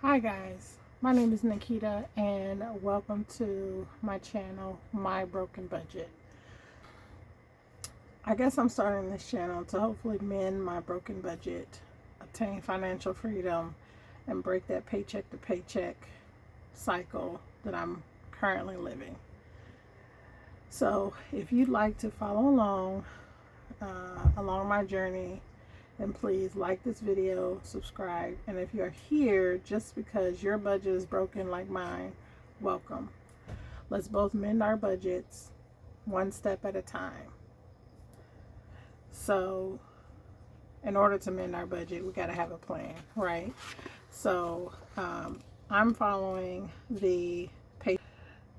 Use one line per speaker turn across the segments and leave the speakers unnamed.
Hi guys, my name is Nikita and welcome to my channel, My Broken Budget. I guess I'm starting this channel to hopefully mend my broken budget, obtain financial freedom, and break that paycheck to paycheck cycle that I'm currently living. So if you'd like to follow along my journey, then please like this video, subscribe, and if you're here just because your budget is broken like mine, welcome. Let's both mend our budgets one step at a time. So in order to mend our budget, we got to have a plan, right? So I'm following the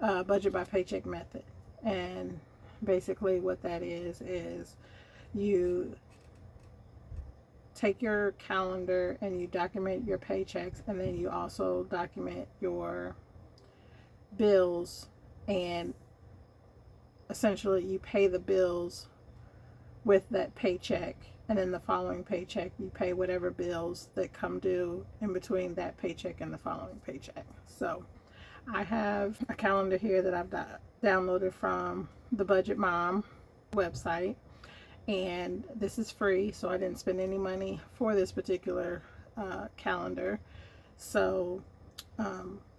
budget by paycheck method, and basically what that is you take your calendar and you document your paychecks, and then you also document your bills, and essentially you pay the bills with that paycheck, and then the following paycheck you pay whatever bills that come due in between that paycheck and the following paycheck. So I have a calendar here that I've downloaded from the Budget Mom website, and this is free, so I didn't spend any money for this particular calendar. So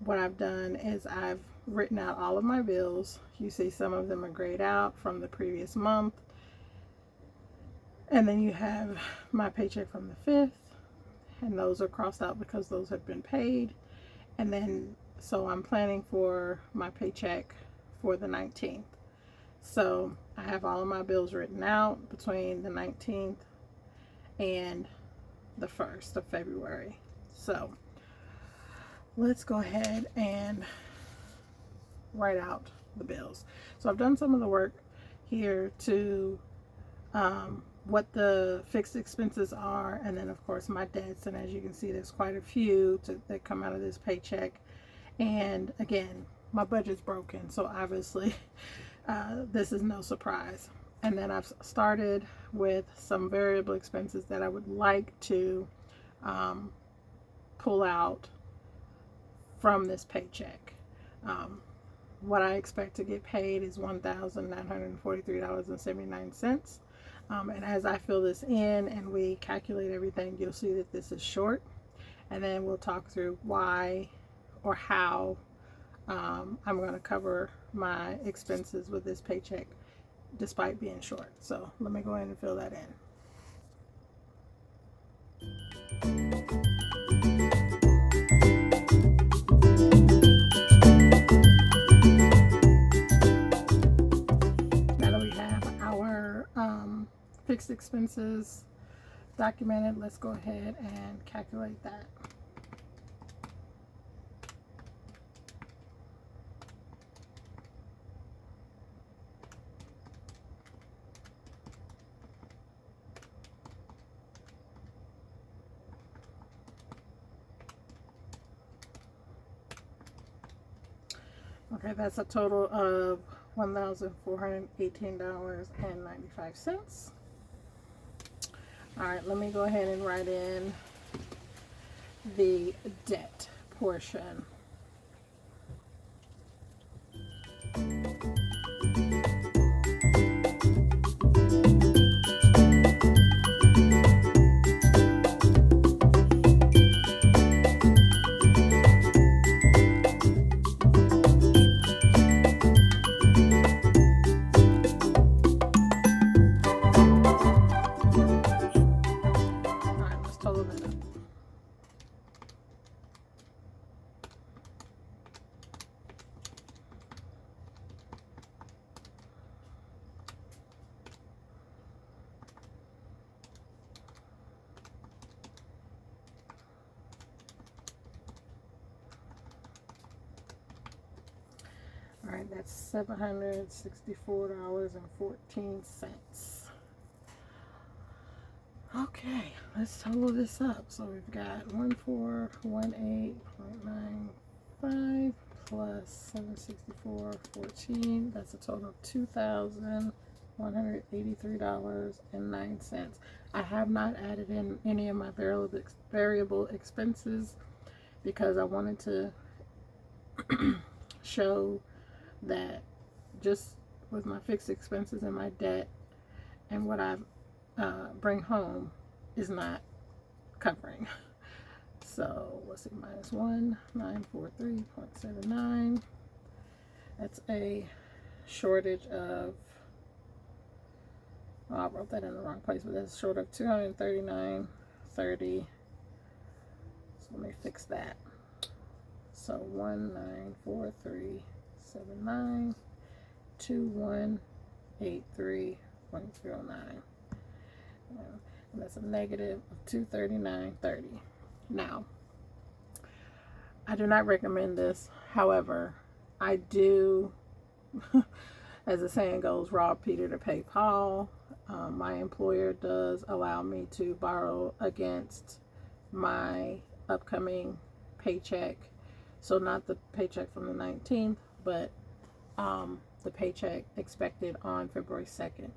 what I've done is I've written out all of my bills. You see some of them are grayed out from the previous month, and then you have my paycheck from the 5th, and those are crossed out because those have been paid. And then so I'm planning for my paycheck for the 19th. So I have all of my bills written out between the 19th and the 1st of February. So let's go ahead and write out the bills. So I've done some of the work here to what the fixed expenses are, and then of course my debts, and as you can see there's quite a few that come out of this paycheck. And again, my budget's broken, so obviously this is no surprise. And then I've started with some variable expenses that I would like to pull out from this paycheck. What I expect to get paid is $1,943.79. And as I fill this in and we calculate everything, you'll see that this is short. And then we'll talk through why or how I'm going to cover my expenses with this paycheck despite being short. So let me go ahead and fill that in. Now that we have our fixed expenses documented, let's go ahead and calculate that. Okay, that's a total of $1,418.95. All right, let me go ahead and write in the debt portion. All right, that's $764.14. Okay, let's total this up. So we've got 1418.95 plus 764.14. That's a total of $2,183.09. I have not added in any of my variable expenses because I wanted to show that just with my fixed expenses and my debt and what I bring home is not covering. So let's see, minus 1943.79. That's a shortage of, oh, I wrote that in the wrong place, but that's short of 239.30. So let me fix that. So 194379 2183.09. And that's a negative of 239.30. Now, I do not recommend this. However, I do, as the saying goes, rob Peter to pay Paul. My employer does allow me to borrow against my upcoming paycheck. So not the paycheck from the 19th, but the paycheck expected on February 2nd.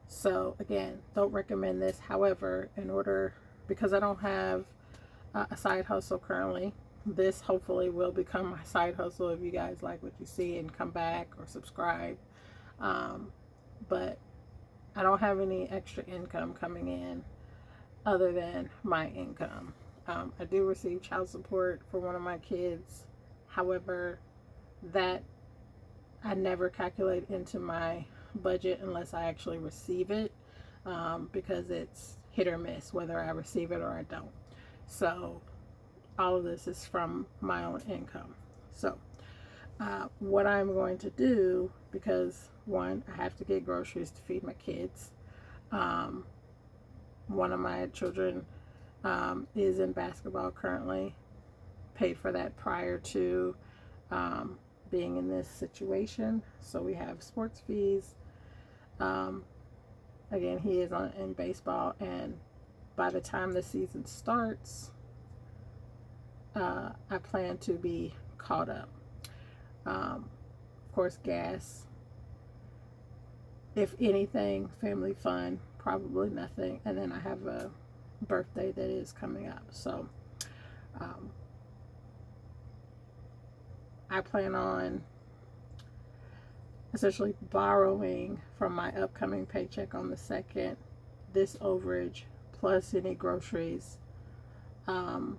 So again, don't recommend this. However, because I don't have a side hustle currently, this hopefully will become my side hustle if you guys like what you see and come back or subscribe. But I don't have any extra income coming in other than my income. I do receive child support for one of my kids. However, that I never calculate into my budget unless I actually receive it, because it's hit or miss whether I receive it or I don't. So all of this is from my own income. So what I'm going to do, because one, I have to get groceries to feed my kids. One of my children is in basketball currently. Paid for that prior to being in this situation. So we have sports fees. Again, he is in baseball, and by the time the season starts, I plan to be caught up. Of course, gas. If anything, family fun, probably nothing. And then I have a birthday that is coming up. So I plan on essentially borrowing from my upcoming paycheck on the 2nd, this overage plus any groceries and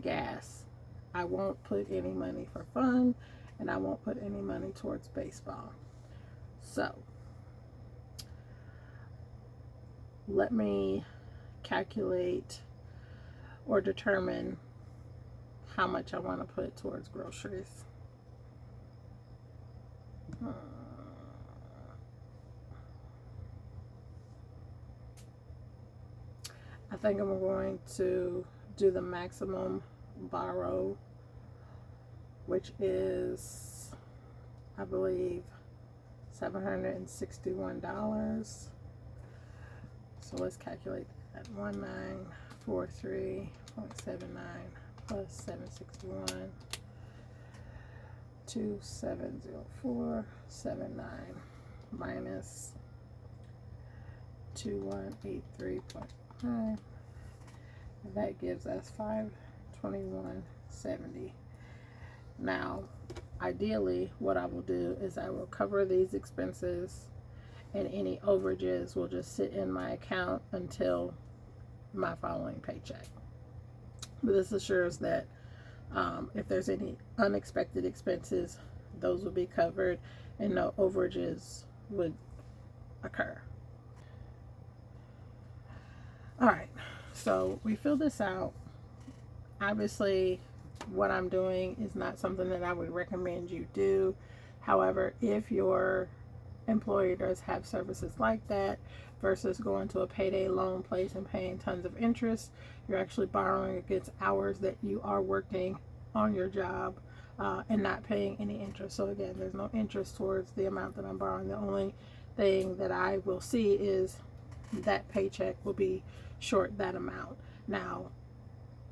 gas. I won't put any money for fun, and I won't put any money towards baseball. So let me calculate or determine how much I want to put towards groceries. I think I'm going to do the maximum borrow, which is, I believe, $761. So let's calculate that. 1943.79 plus 761, 2704.79 minus 2183.9. That gives us 521.70. Now, ideally, what I will do is I will cover these expenses, and any overages will just sit in my account until my following paycheck. But this assures that if there's any unexpected expenses, those will be covered and no overages would occur. All right, so we fill this out. Obviously, what I'm doing is not something that I would recommend you do. However, if your employer does have services like that versus going to a payday loan place and paying tons of interest, you're actually borrowing against hours that you are working on your job and not paying any interest. So again, there's no interest towards the amount that I'm borrowing. The only thing that I will see is that paycheck will be short that amount. Now,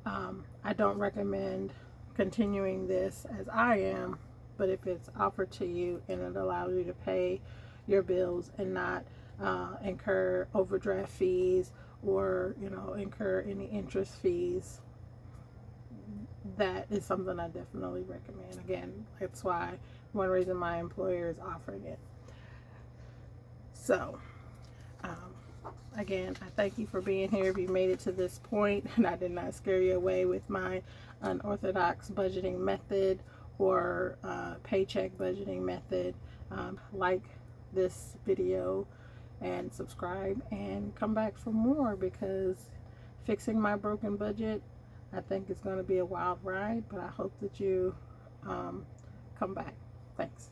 I don't recommend continuing this as I am, but if it's offered to you and it allows you to pay your bills and not incur overdraft fees or incur any interest fees, that is something I definitely recommend. Again, that's why one reason my employer is offering it. So, again, I thank you for being here. If you made it to this point and I did not scare you away with my unorthodox budgeting method or paycheck budgeting method, like this video and subscribe and come back for more, because fixing my broken budget, I think it's going to be a wild ride, but I hope that you come back. Thanks.